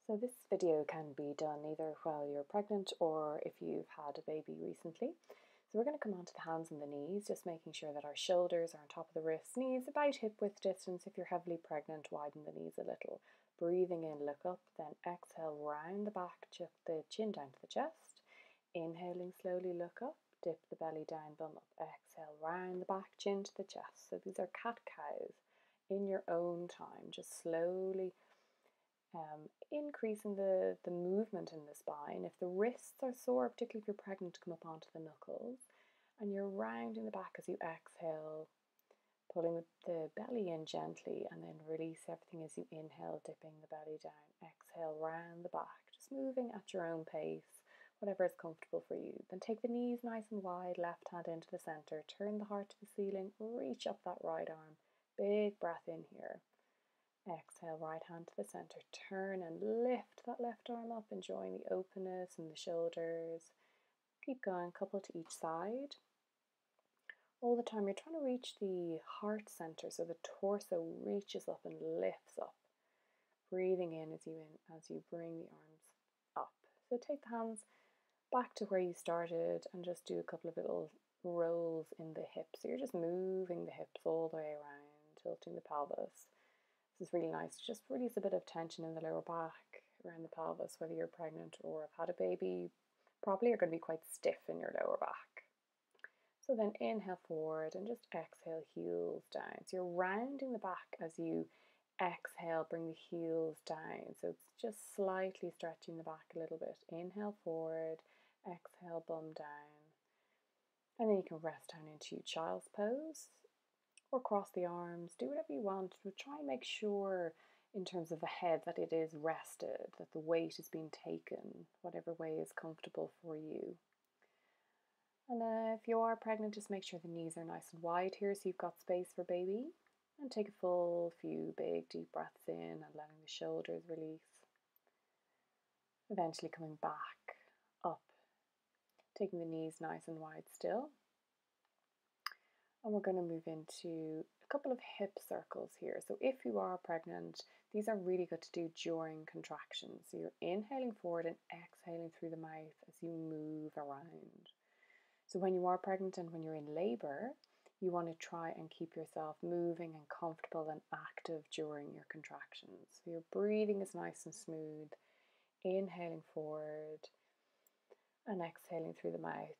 So this video can be done either while you're pregnant or if you've had a baby recently. So we're going to come onto the hands and the knees, just making sure that our shoulders are on top of the wrists, knees about hip width distance. If you're heavily pregnant, widen the knees a little. Breathing in, look up, then exhale, round the back, chuck the chin down to the chest. Inhaling slowly, look up, dip the belly down, bum up. Exhale, round the back, chin to the chest. So these are cat-cows in your own time, just slowly increasing the movement in the spine. If the wrists are sore, particularly if you're pregnant, come up onto the knuckles, and you're rounding the back as you exhale, pulling the belly in gently, and then release everything as you inhale, dipping the belly down. Exhale, round the back, just moving at your own pace, whatever is comfortable for you. Then take the knees nice and wide, left hand into the center, turn the heart to the ceiling, reach up that right arm. Big breath in here. Exhale, right hand to the center, turn and lift that left arm up, enjoying the openness in the shoulders. Keep going, couple to each side. All the time you're trying to reach the heart center, so the torso reaches up and lifts up. Breathing in as you bring the arms up. So take the hands back to where you started and just do a couple of little rolls in the hips. So you're just moving the hips all the way around, tilting the pelvis. This is really nice. Just release a bit of tension in the lower back, around the pelvis, whether you're pregnant or have had a baby. Probably are going to be quite stiff in your lower back. So then inhale forward and just exhale, heels down. So you're rounding the back as you exhale, bring the heels down. So it's just slightly stretching the back a little bit. Inhale forward, exhale, bum down. And then you can rest down into child's pose, or cross the arms, do whatever you want, but try and make sure in terms of the head that it is rested, that the weight is being taken, whatever way is comfortable for you. And if you are pregnant, just make sure the knees are nice and wide here so you've got space for baby. And take a full few big deep breaths in and letting the shoulders release. Eventually coming back up, taking the knees nice and wide still. And we're going to move into a couple of hip circles here. So if you are pregnant, these are really good to do during contractions. So you're inhaling forward and exhaling through the mouth as you move around. So when you are pregnant and when you're in labor, you want to try and keep yourself moving and comfortable and active during your contractions. So your breathing is nice and smooth, inhaling forward and exhaling through the mouth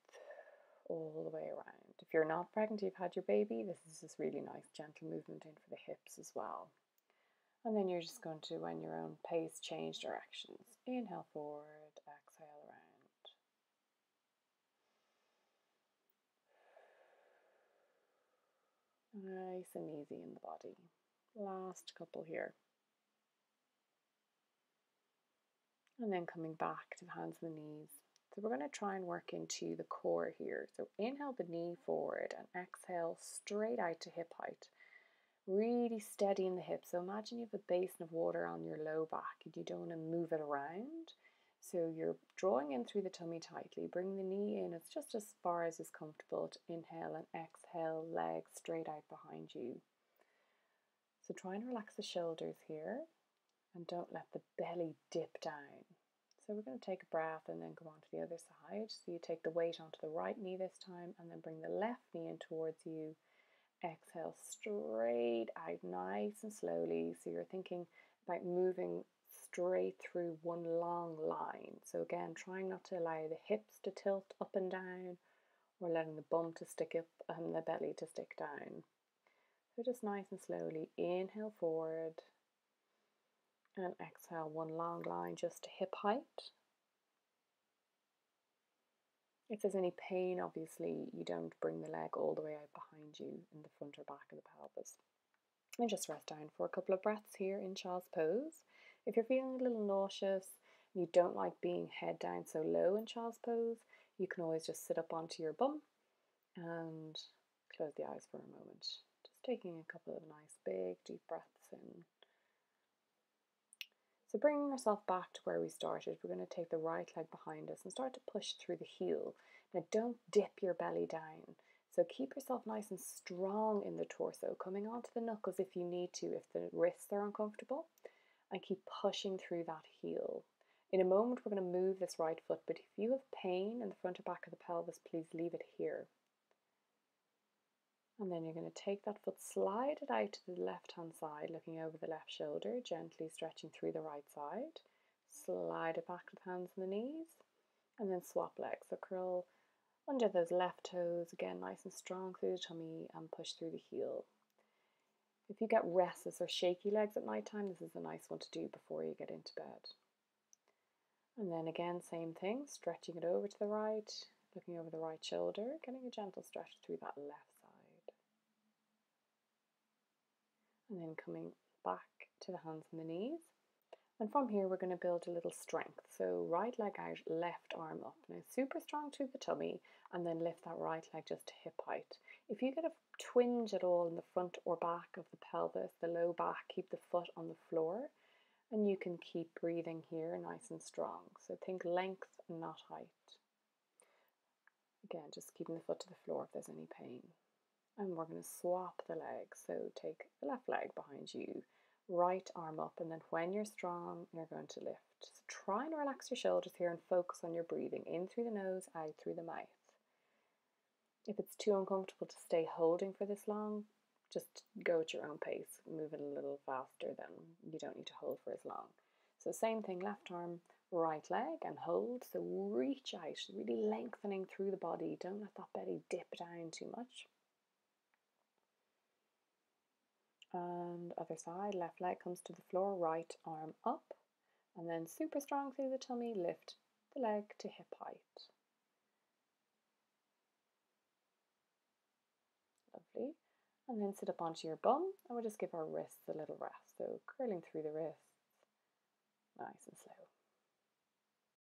all the way around. If you're not pregnant, you've had your baby, this is this really nice gentle movement in for the hips as well. And then you're just going to, when your own pace, change directions. Inhale forward, exhale around. Nice and easy in the body. Last couple here. And then coming back to the hands and the knees. So we're going to try and work into the core here. So inhale the knee forward and exhale straight out to hip height. Really steady in the hips. So imagine you have a basin of water on your low back and you don't want to move it around. So you're drawing in through the tummy tightly. Bring the knee in. It's just as far as is comfortable to inhale and exhale, legs straight out behind you. So try and relax the shoulders here and don't let the belly dip down. So we're going to take a breath and then go on to the other side. So you take the weight onto the right knee this time and then bring the left knee in towards you. Exhale straight out nice and slowly. So you're thinking about moving straight through one long line. So again, trying not to allow the hips to tilt up and down or letting the bum to stick up and the belly to stick down. So just nice and slowly inhale forward. And exhale, one long line just to hip height. If there's any pain, obviously, you don't bring the leg all the way out behind you in the front or back of the pelvis. And just rest down for a couple of breaths here in child's pose. If you're feeling a little nauseous and you don't like being head down so low in child's pose, you can always just sit up onto your bum and close the eyes for a moment. Just taking a couple of nice big deep breaths in. So bringing ourselves back to where we started, we're going to take the right leg behind us and start to push through the heel. Now don't dip your belly down. So keep yourself nice and strong in the torso, coming onto the knuckles if you need to, if the wrists are uncomfortable. and keep pushing through that heel. In a moment, we're going to move this right foot, but if you have pain in the front or back of the pelvis, please leave it here. And then you're going to take that foot, slide it out to the left-hand side, looking over the left shoulder, gently stretching through the right side. Slide it back to the hands and the knees, and then swap legs. So curl under those left toes, again nice and strong through the tummy, and push through the heel. If you get restless or shaky legs at night time, this is a nice one to do before you get into bed. And then again, same thing, stretching it over to the right, looking over the right shoulder, getting a gentle stretch through that left side. And then coming back to the hands and the knees. And from here, we're going to build a little strength. So right leg out, left arm up. Now super strong through the tummy, and then lift that right leg just to hip height. If you get a twinge at all in the front or back of the pelvis, the low back, keep the foot on the floor, and you can keep breathing here nice and strong. So think length and not height. Again, just keeping the foot to the floor if there's any pain. And we're going to swap the legs. So take the left leg behind you, right arm up, and then when you're strong, you're going to lift. So try and relax your shoulders here and focus on your breathing. In through the nose, out through the mouth. If it's too uncomfortable to stay holding for this long, just go at your own pace. Move it a little faster, then you don't need to hold for as long. So same thing, left arm, right leg, and hold. So reach out, really lengthening through the body. Don't let that belly dip down too much. And other side, left leg comes to the floor, right arm up, and then super strong through the tummy, lift the leg to hip height. Lovely. And then sit up onto your bum, and we'll just give our wrists a little rest. So curling through the wrists, nice and slow.